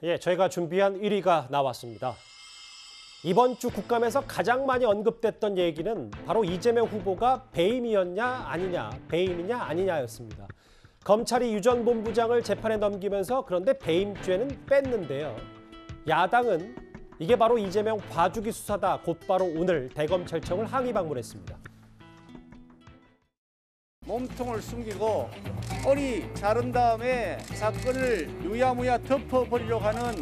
예, 저희가 준비한 1위가 나왔습니다. 이번 주 국감에서 가장 많이 언급됐던 얘기는 바로 이재명 후보가 배임이었냐 아니냐, 배임이냐 아니냐였습니다. 검찰이 유 전 본부장을 재판에 넘기면서 그런데 배임죄는 뺐는데요. 야당은 이게 바로 이재명 봐주기 수사다. 곧바로 오늘 대검찰청을 항의 방문했습니다. 몸통을 숨기고 꼬리 자른 다음에 사건을 유야무야 덮어버리려고 하는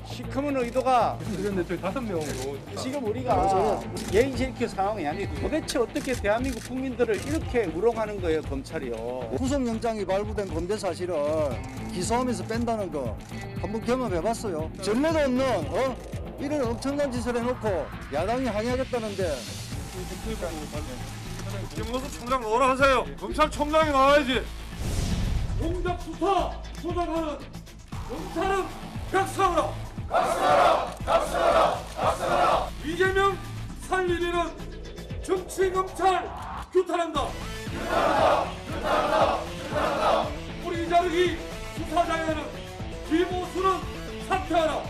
시커먼 의도가 그런데 저희 5명으로 지금 우리가 예의지킬 상황이 아니고 도대체 어떻게 대한민국 국민들을 이렇게 우롱하는 거예요, 검찰이요. 구속영장이 발부된 범죄 사실을 기소하면서 뺀다는 거 한번 경험해봤어요. 전례도 없는 이런 엄청난 짓을 해놓고 야당이 항의하겠다는데 김문수 총장 뭐라 하세요? 검찰총장이 나와야지. 공작 수사 조작하는 검찰은 각성하라. 각성하라. 이재명 살리기는 정치 검찰 규탄한다. 뿌리 자르기 수사장에는 김호수는 사퇴하라.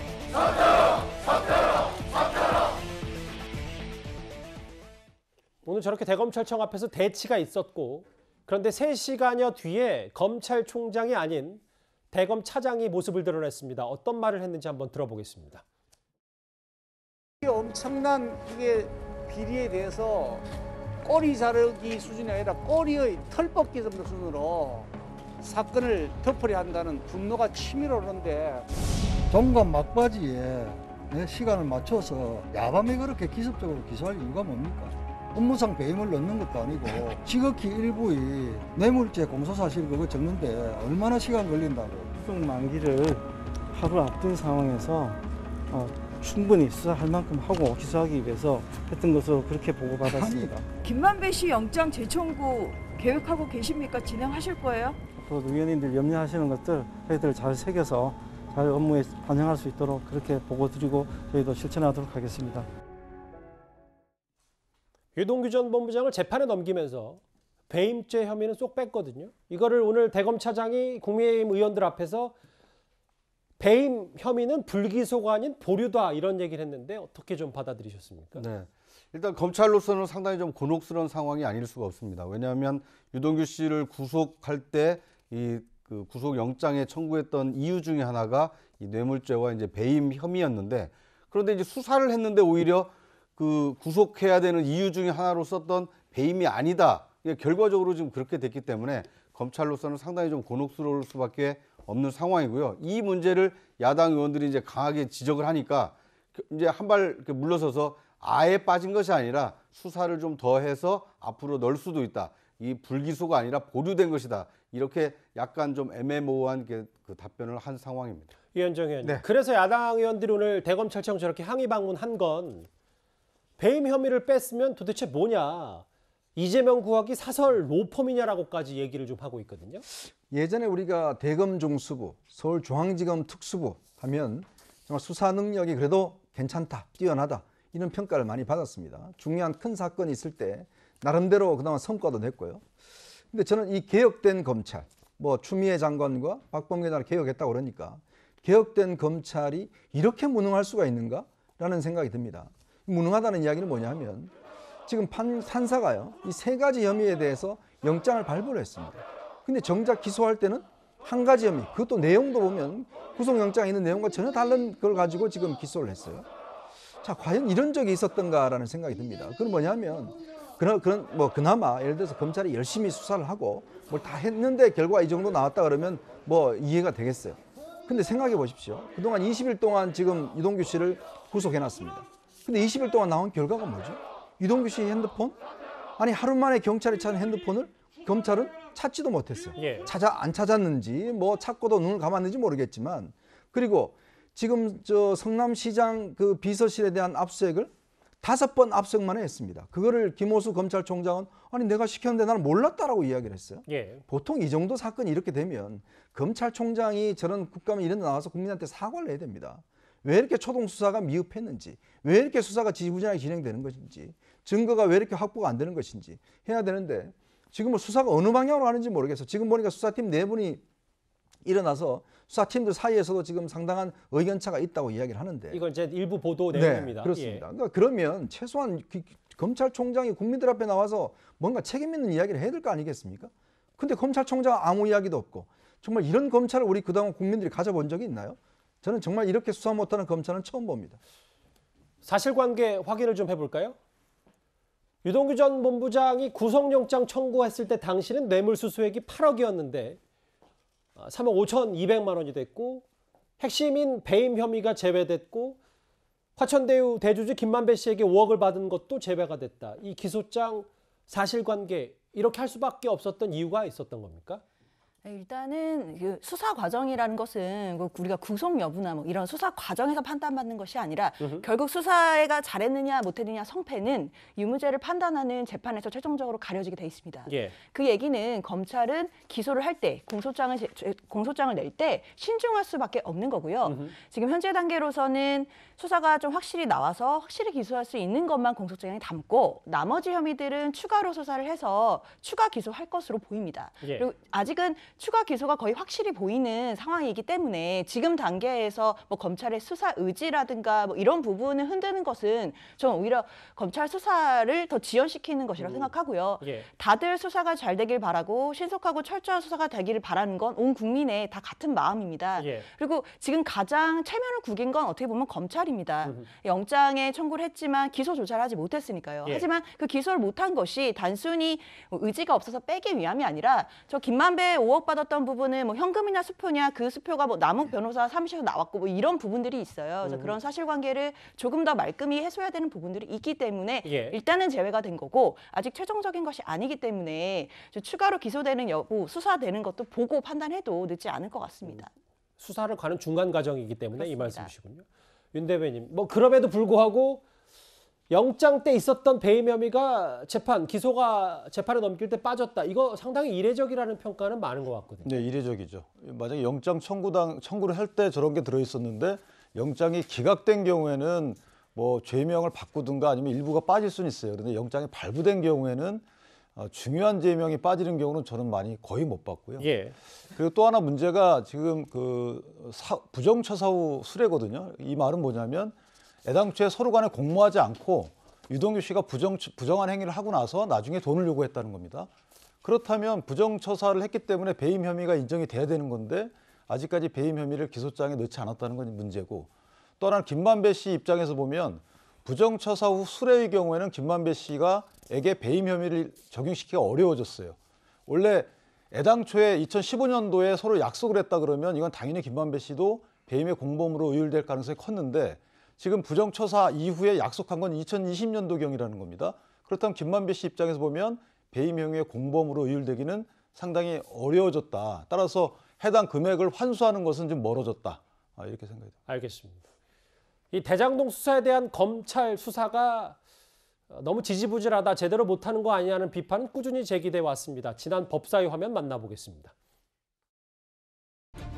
오늘 저렇게 대검찰청 앞에서 대치가 있었고 그런데 3시간여 뒤에 검찰총장이 아닌 대검 차장이 모습을 드러냈습니다. 어떤 말을 했는지 한번 들어보겠습니다. 이게 엄청난 이게 비리에 대해서 꼬리 자르기 수준이 아니라 꼬리의 털 뽑기 수준으로 사건을 덮으려 한다는 분노가 치밀어 오르는데 종관 막바지에 시간을 맞춰서 야밤에 그렇게 기습적으로 기소할 이유가 뭡니까? 업무상 배임을 넣는 것도 아니고 지극히 일부의 뇌물죄 공소사실 그거 적는데 얼마나 시간 걸린다고. 구속 만기를 하루 앞둔 상황에서 충분히 수사할 만큼 하고 기소하기 위해서 했던 것으로 그렇게 보고받았습니다. 김만배 씨 영장 재청구 계획하고 계십니까? 진행하실 거예요? 앞으로도 위원님들 염려하시는 것들 저희들 잘 새겨서 잘 업무에 반영할 수 있도록 그렇게 보고 드리고 저희도 실천하도록 하겠습니다. 유동규 전 본부장을 재판에 넘기면서 배임죄 혐의는 쏙 뺐거든요. 이거를 오늘 대검차장이 국민의힘 의원들 앞에서 배임 혐의는 불기소가 아닌 보류다 이런 얘기를 했는데 어떻게 좀 받아들이셨습니까? 네, 일단 검찰로서는 상당히 좀 곤혹스러운 상황이 아닐 수가 없습니다. 왜냐하면 유동규 씨를 구속할 때 이 구속영장에 청구했던 이유 중에 하나가 이 뇌물죄와 이제 배임 혐의였는데 그런데 이제 수사를 했는데 오히려 구속해야 되는 이유 중에 하나로 썼던 배임이 아니다. 결과적으로 지금 그렇게 됐기 때문에 검찰로서는 상당히 좀 곤혹스러울 수밖에 없는 상황이고요. 이 문제를 야당 의원들이 이제 강하게 지적을 하니까 이제 한 발 물러서서 아예 빠진 것이 아니라 수사를 좀 더 해서 앞으로 넣을 수도 있다. 이 불기소가 아니라 보류된 것이다. 이렇게 약간 좀 애매모호한 그 답변을 한 상황입니다. 이현정 의원님. 네. 그래서 야당 의원들이 오늘 대검찰청 저렇게 항의 방문한 건 배임 혐의를 뺐으면 도대체 뭐냐. 이재명 구하기 사설 로펌이냐라고까지 얘기를 좀 하고 있거든요. 예전에 우리가 대검 중수부, 서울중앙지검 특수부 하면 정말 수사 능력이 그래도 괜찮다, 뛰어나다 이런 평가를 많이 받았습니다. 중요한 큰 사건이 있을 때 나름대로 그동안 성과도 냈고요. 근데 저는 이 개혁된 검찰, 추미애 장관과 박범계 장관을 개혁했다고 그러니까 개혁된 검찰이 이렇게 무능할 수가 있는가라는 생각이 듭니다. 무능하다는 이야기는 뭐냐 하면 지금 판사가요, 이 3가지 혐의에 대해서 영장을 발부를 했습니다. 근데 정작 기소할 때는 한 가지 혐의, 그것도 내용도 보면 구속영장에 있는 내용과 전혀 다른 걸 가지고 지금 기소를 했어요. 자, 과연 이런 적이 있었던가라는 생각이 듭니다. 그건 뭐냐면 그나마 예를 들어서 검찰이 열심히 수사를 하고 뭘 다 했는데 결과 이 정도 나왔다 그러면 이해가 되겠어요. 근데 생각해 보십시오. 그동안 20일 동안 지금 유동규 씨를 구속해놨습니다. 근데 20일 동안 나온 결과가 뭐죠? 유동규 씨 핸드폰? 아니 하루 만에 경찰이 찾은 핸드폰을 검찰은 찾지도 못했어요. 예. 안 찾았는지 찾고도 눈을 감았는지 모르겠지만 그리고 지금 성남시장 그 비서실에 대한 압수수색을 5번 압수수색만 했습니다. 그거를 김호수 검찰총장은 아니 내가 시켰는데 나는 몰랐다라고 이야기를 했어요. 예. 보통 이 정도 사건이 이렇게 되면 검찰총장이 저런 국감에 이런 데 나와서 국민한테 사과를 해야 됩니다. 왜 이렇게 초동 수사가 미흡했는지, 왜 이렇게 수사가 지지부진하게 진행되는 것인지, 증거가 왜 이렇게 확보가 안 되는 것인지 해야 되는데 지금 수사가 어느 방향으로 가는지 모르겠어요. 지금 보니까 수사팀 4분이 일어나서 수사팀들 사이에서도 지금 상당한 의견차가 있다고 이야기를 하는데. 이건 이제 일부 보도 내용입니다. 네, 그렇습니다. 그러니까 그러면 최소한 검찰총장이 국민들 앞에 나와서 뭔가 책임 있는 이야기를 해야 될 거 아니겠습니까? 근데 검찰총장 아무 이야기도 없고 정말 이런 검찰을 우리 그동안 국민들이 가져본 적이 있나요? 저는 정말 이렇게 수사 못하는 검찰은 처음 봅니다. 사실관계 확인을 좀 해볼까요? 유동규 전 본부장이 구속영장 청구했을 때 당시는 뇌물수수액이 8억이었는데 3억 5,200만 원이 됐고 핵심인 배임 혐의가 제외됐고 화천대유 대주주 김만배 씨에게 5억을 받은 것도 제외가 됐다. 이 기소장 사실관계 이렇게 할 수밖에 없었던 이유가 있었던 겁니까? 일단은 그 수사 과정이라는 것은 우리가 구속 여부나 뭐 이런 수사 과정에서 판단받는 것이 아니라 결국 수사가 잘했느냐 못했느냐 성패는 유무죄를 판단하는 재판에서 최종적으로 가려지게 돼 있습니다. 예. 그 얘기는 검찰은 기소를 할 때 공소장을 낼 때 신중할 수밖에 없는 거고요. 지금 현재 단계로서는 수사가 좀 확실히 나와서 확실히 기소할 수 있는 것만 공소장에 담고 나머지 혐의들은 추가로 수사를 해서 추가 기소할 것으로 보입니다. 예. 그리고 아직은 추가 기소가 거의 확실히 보이는 상황이기 때문에 지금 단계에서 뭐 검찰의 수사 의지라든가 뭐 이런 부분을 흔드는 것은 저는 오히려 검찰 수사를 더 지연시키는 것이라고 생각하고요. 예. 다들 수사가 잘 되길 바라고 신속하고 철저한 수사가 되기를 바라는 건 온 국민의 다 같은 마음입니다. 예. 그리고 지금 가장 체면을 구긴 건 어떻게 보면 검찰입니다. 영장에 청구를 했지만 기소조차를 하지 못했으니까요. 예. 하지만 그 기소를 못한 것이 단순히 의지가 없어서 빼기 위함이 아니라 저 김만배 5억 받았던 부분은 뭐 현금이냐 수표냐 그 수표가 뭐 남욱 변호사 사무실에서 나왔고 뭐 이런 부분들이 있어요. 그래서 그런 사실관계를 조금 더 말끔히 해소해야 되는 부분들이 있기 때문에 예. 일단은 제외가 된 거고 아직 최종적인 것이 아니기 때문에 추가로 기소되는 여부 수사되는 것도 보고 판단해도 늦지 않을 것 같습니다. 수사를 가는 중간 과정이기 때문에 그렇습니다. 이 말씀이시군요. 윤 대변인, 뭐 그럼에도 불구하고 영장 때 있었던 배임 혐의가 재판에 넘길 때 빠졌다. 이거 상당히 이례적이라는 평가는 많은 것 같거든요. 네, 이례적이죠. 만약에 영장 청구를 할 때 저런 게 들어있었는데 영장이 기각된 경우에는 뭐 죄명을 바꾸든가 아니면 일부가 빠질 수는 있어요. 그런데 영장이 발부된 경우에는 중요한 죄명이 빠지는 경우는 저는 거의 못 봤고요. 예. 그리고 또 하나 문제가 지금 부정처사 후 수뢰거든요. 이 말은 뭐냐면 애당초에 서로 간에 공모하지 않고 유동규 씨가 부정한 행위를 하고 나서 나중에 돈을 요구했다는 겁니다. 그렇다면 부정처사를 했기 때문에 배임 혐의가 인정이 돼야 되는 건데 아직까지 배임 혐의를 기소장에 넣지 않았다는 건 문제고, 또 하나는 김만배 씨 입장에서 보면 부정처사 후 수뢰의 경우에는 김만배 씨가에게 배임 혐의를 적용시키기가 어려워졌어요. 원래 애당초에 2015년도에 서로 약속을 했다 그러면 이건 당연히 김만배 씨도 배임의 공범으로 의율될 가능성이 컸는데 지금 부정처사 이후에 약속한 건 2020년도경이라는 겁니다. 그렇다면 김만배 씨 입장에서 보면 배임 혐의의 공범으로 의율되기는 상당히 어려워졌다. 따라서 해당 금액을 환수하는 것은 좀 멀어졌다. 이렇게 생각이 듭니다. 알겠습니다. 이 대장동 수사에 대한 검찰 수사가 너무 지지부진하다, 제대로 못하는 거 아니냐는 비판은 꾸준히 제기돼 왔습니다. 지난 법사위 화면 만나보겠습니다.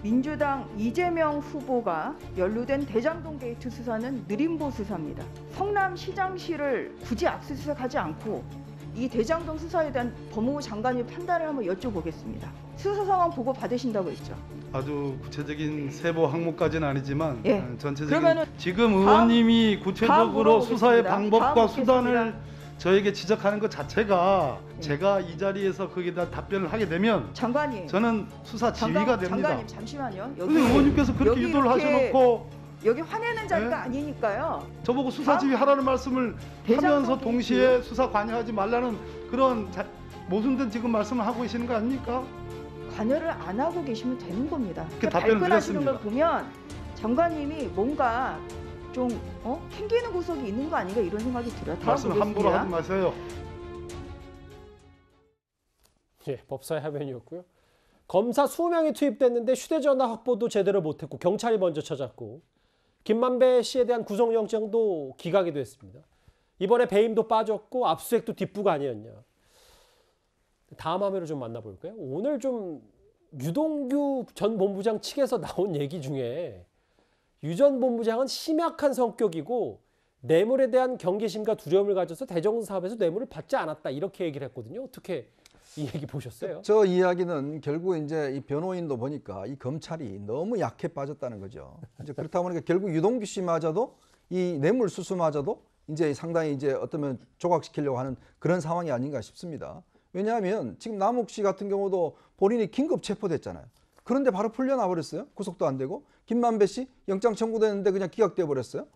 민주당 이재명 후보가 연루된 대장동 게이트 수사는 느림보 수사입니다. 성남시장실을 굳이 압수수색하지 않고 이 대장동 수사에 대한 법무부 장관이 판단을 한번 여쭤보겠습니다. 수사 상황 보고 받으신다고 했죠. 아주 구체적인 세부 항목까지는 아니지만 예. 전체적인 지금 의원님이 구체적으로 수사의 방법과 수단을 저에게 지적하는 것 자체가 제가 이 자리에서 거기에 대한 답변을 하게 되면 장관님, 저는 수사 지휘가 됩니다. 장관님 잠시만요. 근데 의원님께서 그렇게 유도를 하셔놓고 여기 화내는 자리가 네? 아니니까요. 저보고 수사 지휘 하라는 말씀을 하면서 동시에 수사 관여하지 말라는 그런 모순된 지금 말씀을 하고 계시는 거 아닙니까? 관여를 안 하고 계시면 되는 겁니다. 그 답변을 발끈하시는 걸 드렸습니다. 보면 장관님이 뭔가 좀 캥기는 구석이 있는 거 아닌가 이런 생각이 들어요. 다음 말씀 함부로 보겠습니다. 하지 마세요. 예, 법사위 화면이었고요. 검사 20명이 투입됐는데 휴대전화 확보도 제대로 못했고 경찰이 먼저 찾았고 김만배 씨에 대한 구속영장도 기각이 됐습니다. 이번에 배임도 빠졌고 압수수색도 뒷부가 아니었냐. 다음 화면을 좀 만나볼까요? 오늘 좀 유동규 전 본부장 측에서 나온 얘기 중에 유 전 본부장은 심약한 성격이고 뇌물에 대한 경계심과 두려움을 가져서 대정부 사업에서 뇌물을 받지 않았다 이렇게 얘기를 했거든요. 어떻게 이 얘기 보셨어요? 저 이야기는 결국 이제 이 변호인도 보니까 이 검찰이 너무 약해 빠졌다는 거죠. 이제 그렇다 보니까 결국 유동규 씨마저도 이 뇌물수수마저도 이제 상당히 이제 어쩌면 조각시키려고 하는 그런 상황이 아닌가 싶습니다. 왜냐하면 지금 남욱 씨 같은 경우도 본인이 긴급 체포됐잖아요. 그런데 바로 풀려나 버렸어요. 구속도 안 되고. 김만배 씨 영장 청구됐는데 그냥 기각돼 버렸어요.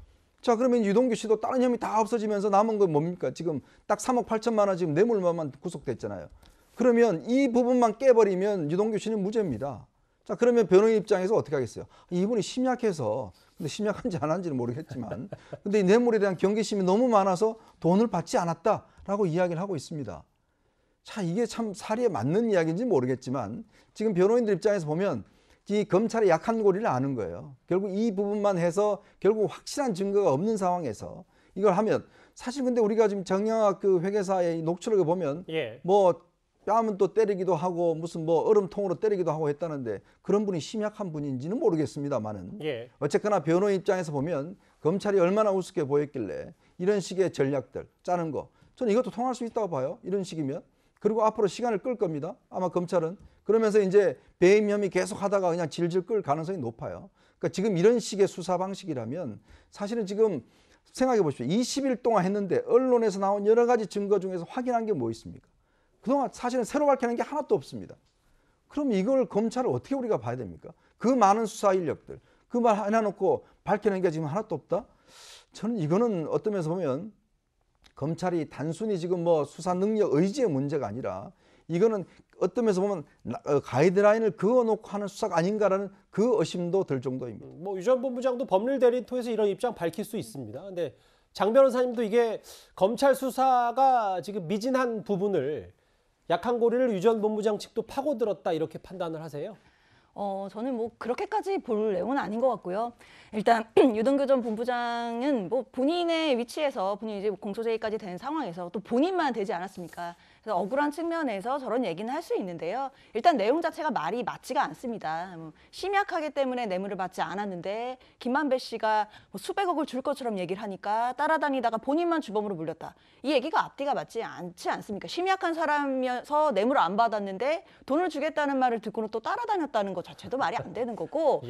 자, 그러면 유동규 씨도 다른 혐의 다 없어지면서 남은 건 뭡니까? 지금 딱 3억 8천만 원 지금 뇌물만 구속됐잖아요. 그러면 이 부분만 깨버리면 유동규 씨는 무죄입니다. 자, 그러면 변호인 입장에서 어떻게 하겠어요? 이분이 심약해서, 근데 심약한지 안 한지는 모르겠지만, 근데 이 뇌물에 대한 경계심이 너무 많아서 돈을 받지 않았다라고 이야기를 하고 있습니다. 자, 이게 참 사리에 맞는 이야기인지 모르겠지만 지금 변호인들 입장에서 보면 이 검찰의 약한 고리를 아는 거예요. 결국 이 부분만 해서 결국 확실한 증거가 없는 상황에서 이걸 하면 사실 근데 우리가 지금 정영학 그 회계사의 녹취록에 보면 뭐 뺨은 또 때리기도 하고 무슨 뭐 얼음통으로 때리기도 하고 했다는데 그런 분이 심약한 분인지는 모르겠습니다만은 어쨌거나 변호인 입장에서 보면 검찰이 얼마나 우습게 보였길래 이런 식의 전략들 짜는 거 저는 이것도 통할 수 있다고 봐요. 이런 식이면. 그리고 앞으로 시간을 끌 겁니다. 아마 검찰은. 그러면서 이제 배임 혐의 계속 하다가 그냥 질질 끌 가능성이 높아요. 그러니까 지금 이런 식의 수사 방식이라면 사실은 지금 생각해 보십시오. 20일 동안 했는데 언론에서 나온 여러 가지 증거 중에서 확인한 게 뭐 있습니까? 그동안 사실은 새로 밝혀낸 게 하나도 없습니다. 그럼 이걸 검찰을 어떻게 우리가 봐야 됩니까? 그 많은 수사 인력들, 그 말 해놔놓고 밝혀낸 게 지금 하나도 없다? 저는 이거는 어떤 면에서 보면 검찰이 단순히 지금 뭐 수사 능력 의지의 문제가 아니라 이거는 어떤 면에서 보면 가이드라인을 그어놓고 하는 수사가 아닌가라는 그 의심도 들 정도입니다. 뭐 유 전 본부장도 법률 대리인 통해서 이런 입장 밝힐 수 있습니다. 근데 장 변호사님도 이게 검찰 수사가 지금 미진한 부분을 약한 고리를 유 전 본부장 측도 파고들었다 이렇게 판단을 하세요? 저는 뭐 그렇게까지 볼 내용은 아닌 것 같고요. 일단 유동규 전 본부장은 뭐 본인의 위치에서 본인이 이제 공소제의까지 된 상황에서 또 본인만 되지 않았습니까? 그래서 억울한 측면에서 저런 얘기는 할 수 있는데요. 일단 내용 자체가 말이 맞지가 않습니다. 심약하기 때문에 뇌물을 받지 않았는데 김만배 씨가 뭐 수백억을 줄 것처럼 얘기를 하니까 따라다니다가 본인만 주범으로 물렸다. 이 얘기가 앞뒤가 맞지 않지 않습니까? 심약한 사람이어서 뇌물을 안 받았는데 돈을 주겠다는 말을 듣고는 또 따라다녔다는 것 자체도 말이 안 되는 거고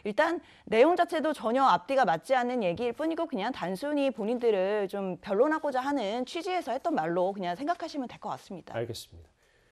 일단 내용 자체도 전혀 앞뒤가 맞지 않는 얘기일 뿐이고 그냥 단순히 본인들을 좀 변론하고자 하는 취지에서 했던 말로 그냥 생각하시면 될 것 같습니다. 알겠습니다.